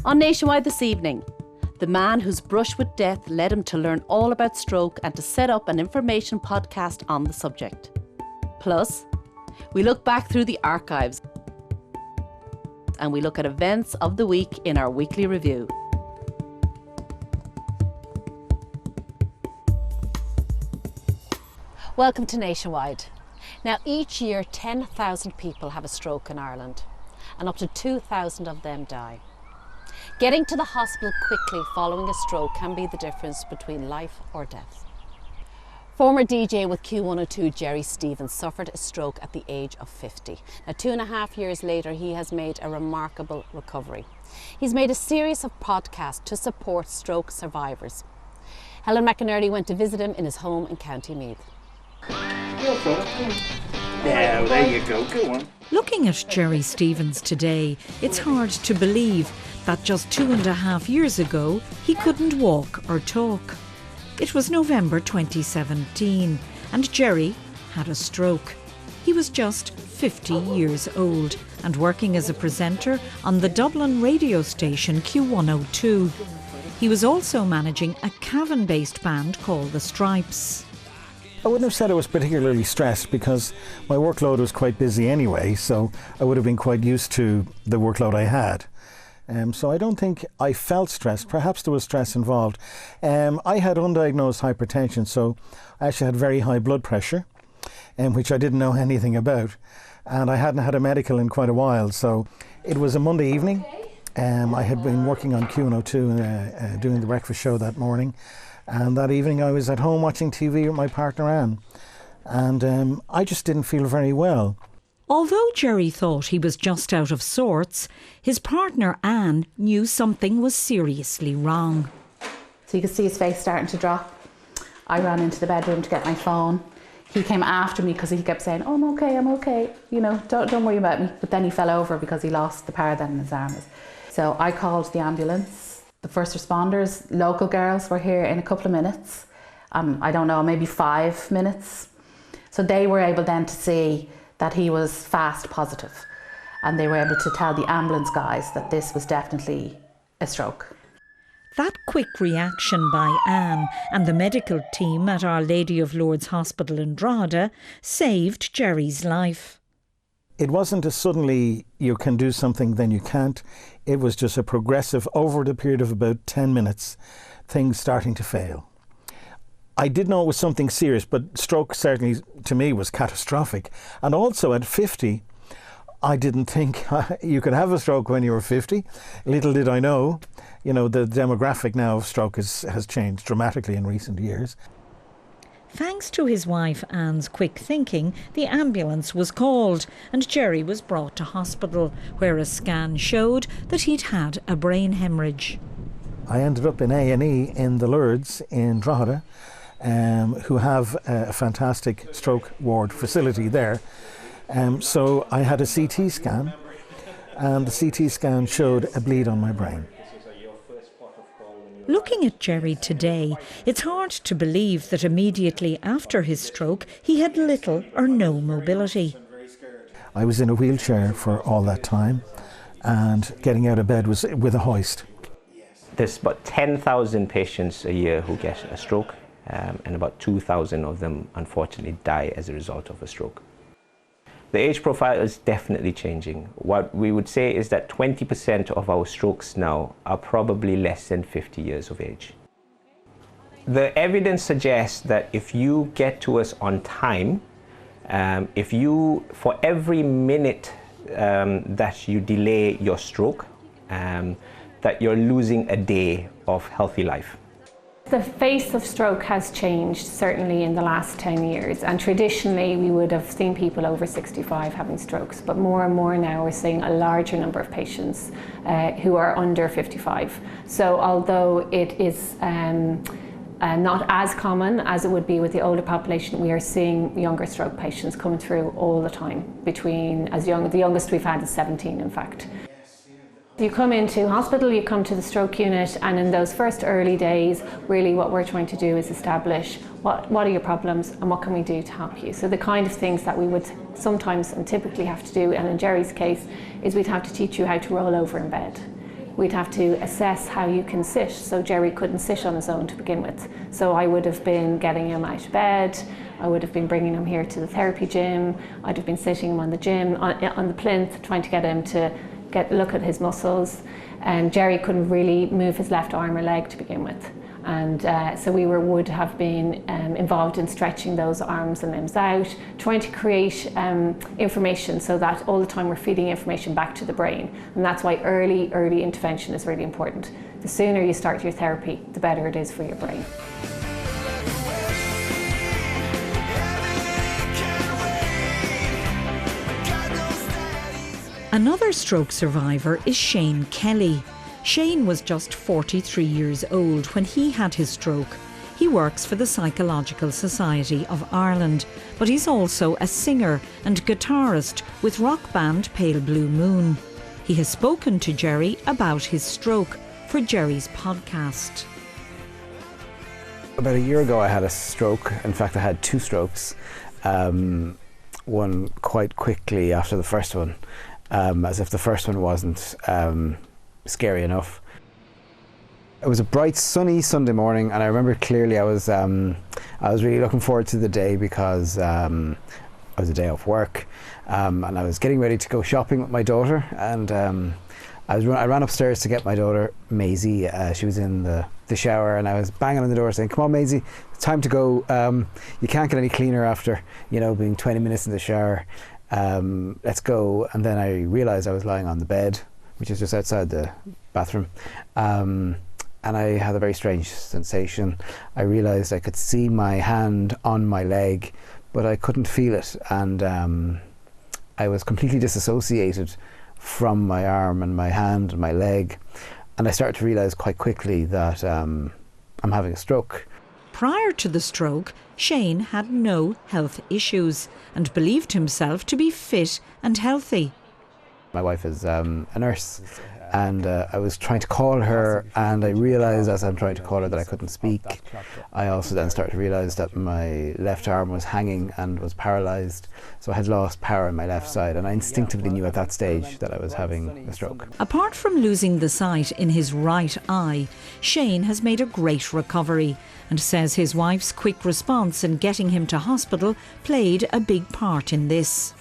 On Nationwide this evening, the man whose brush with death led him to learn all about stroke and to set up an information podcast on the subject. Plus, we look back through the archives and we look at events of the week in our weekly review. Welcome to Nationwide. Now, each year 10,000 people have a stroke in Ireland and up to 2,000 of them die. Getting to the hospital quickly following a stroke can be the difference between life or death. Former DJ with Q102 Gerry Stevens suffered a stroke at the age of 50. Now, 2.5 years later, he has made a remarkable recovery. He's made a series of podcasts to support stroke survivors. Helen McInerney went to visit him in his home in County Meath. Yeah, there you go, go on. Looking at Gerry Stevens today, it's hard to believe that just 2.5 years ago he couldn't walk or talk. It was November 2017 and Gerry had a stroke. He was just 50 years old and working as a presenter on the Dublin radio station Q102. He was also managing a Cavan-based band called The Stripes. I wouldn't have said I was particularly stressed because my workload was quite busy anyway, so I would have been quite used to the workload I had. So I don't think I felt stressed. Perhaps there was stress involved. I had undiagnosed hypertension, so I actually had very high blood pressure, which I didn't know anything about. And I hadn't had a medical in quite a while, so it was a Monday evening. I had been working on Q102 doing the breakfast show that morning. And that evening I was at home watching TV with my partner Anne. And I just didn't feel very well. Although Gerry thought he was just out of sorts, his partner Anne knew something was seriously wrong. So you could see his face starting to drop. I ran into the bedroom to get my phone. He came after me because he kept saying, "Oh, I'm okay, you know, don't worry about me." But then he fell over because he lost the power then in his arms. So I called the ambulance. The first responders, local girls, were here in a couple of minutes. I don't know, maybe 5 minutes. So they were able then to see that he was fast positive. And they were able to tell the ambulance guys that this was definitely a stroke. That quick reaction by Anne and the medical team at Our Lady of Lourdes Hospital in Drogheda saved Gerry's life. It wasn't a suddenly you can do something then you can't. It was just a progressive, over the period of about 10 minutes, things starting to fail. I did know it was something serious, but stroke certainly to me was catastrophic. And also at 50, I didn't think you could have a stroke when you were 50. Little did I know, you know, the demographic now of stroke has changed dramatically in recent years. Thanks to his wife Anne's quick thinking, the ambulance was called and Gerry was brought to hospital, where a scan showed that he'd had a brain hemorrhage. I ended up in A&E in the Lourdes in Drogheda, who have a fantastic stroke ward facility there. So I had a CT scan, and the CT scan showed a bleed on my brain. Looking at Gerry today, it's hard to believe that immediately after his stroke he had little or no mobility. I was in a wheelchair for all that time, and getting out of bed was with a hoist. There's about 10,000 patients a year who get a stroke, and about 2,000 of them unfortunately die as a result of a stroke. The age profile is definitely changing. What we would say is that 20% of our strokes now are probably less than 50 years of age. The evidence suggests that if you get to us on time, for every minute that you delay your stroke, that you're losing a day of healthy life. The face of stroke has changed certainly in the last 10 years, and traditionally we would have seen people over 65 having strokes, but more and more now we're seeing a larger number of patients who are under 55. So although it is not as common as it would be with the older population, we are seeing younger stroke patients coming through all the time, the youngest we've had is 17 in fact. You come into hospital, you come to the stroke unit, and in those first early days, really what we're trying to do is establish what are your problems and what can we do to help you. So the kind of things that we would sometimes and typically have to do, and in Gerry's case, is we'd have to teach you how to roll over in bed. we'd have to assess how you can sit. So Gerry couldn't sit on his own to begin with. So I would have been getting him out of bed, I would have been bringing him here to the therapy gym, I'd have been sitting him on the gym, on the plinth, trying to get him to look at his muscles. And Gerry couldn't really move his left arm or leg to begin with. And so we would have been involved in stretching those arms and limbs out, trying to create information so that all the time we're feeding information back to the brain. And that's why early intervention is really important. The sooner you start your therapy, the better it is for your brain. Another stroke survivor is Shane Kelly. Shane was just 43 years old when he had his stroke. He works for the Psychological Society of Ireland, but he's also a singer and guitarist with rock band Pale Blue Moon. He has spoken to Gerry about his stroke for Gerry's podcast. About a year ago I had a stroke. In fact, I had 2 strokes. One quite quickly after the first one, as if the first one wasn't scary enough. It was a bright sunny Sunday morning, and I remember clearly I was really looking forward to the day because it was a day off work, and I was getting ready to go shopping with my daughter, and I ran upstairs to get my daughter Maisie. She was in the shower, and I was banging on the door saying, "Come on, Maisie, it's time to go. You can't get any cleaner after being 20 minutes in the shower. Let's go." And then I realised I was lying on the bed, which is just outside the bathroom, and I had a very strange sensation. I realised I could see my hand on my leg, but I couldn't feel it, and I was completely disassociated from my arm and my hand and my leg, and I started to realise quite quickly that I'm having a stroke. Prior to the stroke, Shane had no health issues and believed himself to be fit and healthy. My wife is a nurse, and I was trying to call her, and I realised as I'm trying to call her that I couldn't speak. I also then started to realise that my left arm was hanging and was paralysed, so I had lost power in my left side, and I instinctively knew at that stage that I was having a stroke. Apart from losing the sight in his right eye, Shane has made a great recovery and says his wife's quick response in getting him to hospital played a big part in this.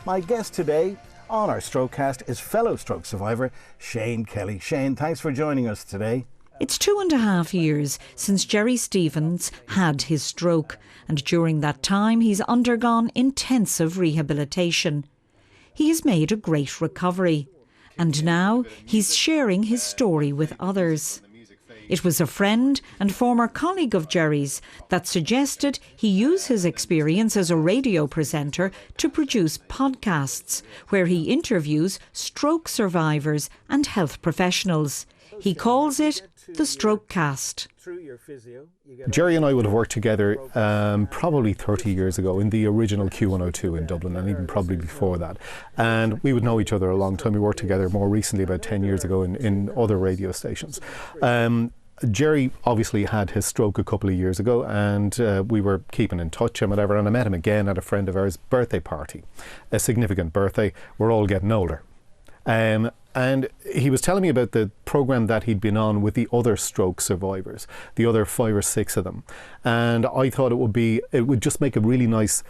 My guest today on our Strokecast is fellow stroke survivor Shane Kelly. Shane, thanks for joining us today. It's 2.5 years since Gerry Stevens had his stroke, and during that time he's undergone intensive rehabilitation. He has made a great recovery, and now he's sharing his story with others. It was a friend and former colleague of Gerry's that suggested he use his experience as a radio presenter to produce podcasts where he interviews stroke survivors and health professionals. He calls it the Strokecast. Gerry and I would have worked together probably 30 years ago in the original Q102 in Dublin, and even probably before that. And we would know each other a long time. We worked together more recently, about 10 years ago, in other radio stations. Gerry obviously had his stroke a couple of years ago, and we were keeping in touch and whatever, and I met him again at a friend of ours' birthday party, a significant birthday. We're all getting older. And he was telling me about the programme that he'd been on with the other stroke survivors, the other 5 or 6 of them. And I thought it would just make a really nice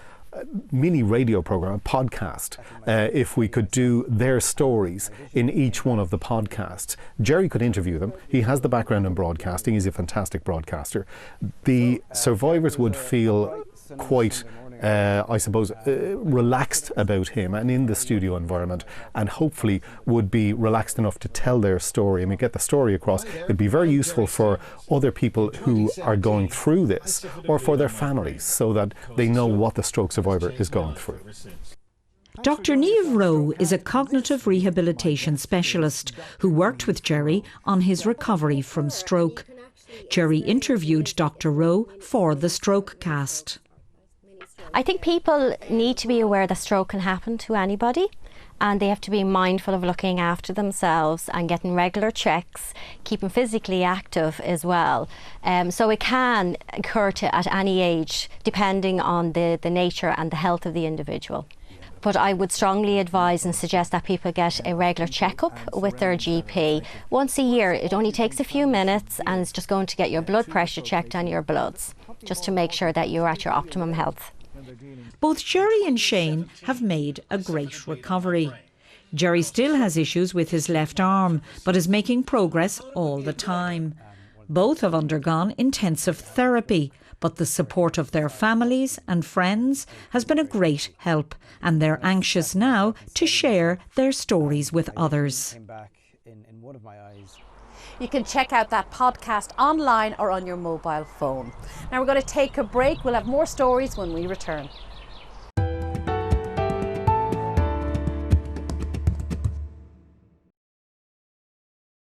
mini radio programme, a podcast, if we could do their stories in each one of the podcasts. Gerry could interview them. He has the background in broadcasting. He's a fantastic broadcaster. The survivors would feel quite relaxed about him and in the studio environment, and hopefully would be relaxed enough to tell their story. I mean, get the story across. It'd be very useful for other people who are going through this, or for their families, so that they know what the stroke survivor is going through. Dr. Niamh Rowe is a cognitive rehabilitation specialist who worked with Gerry on his recovery from stroke. Gerry interviewed Dr. Rowe for the Strokecast. I think people need to be aware that stroke can happen to anybody, and they have to be mindful of looking after themselves and getting regular checks, keeping physically active as well. So it can occur at any age, depending on the nature and the health of the individual. But I would strongly advise and suggest that people get a regular checkup with their GP once a year. It only takes a few minutes, and it's just going to get your blood pressure checked and your bloods, just to make sure that you're at your optimum health. Both Gerry and Shane have made a great recovery. Gerry still has issues with his left arm, but is making progress all the time. Both have undergone intensive therapy, but the support of their families and friends has been a great help, and they're anxious now to share their stories with others. You can check out that podcast online or on your mobile phone. Now we're going to take a break. We'll have more stories when we return.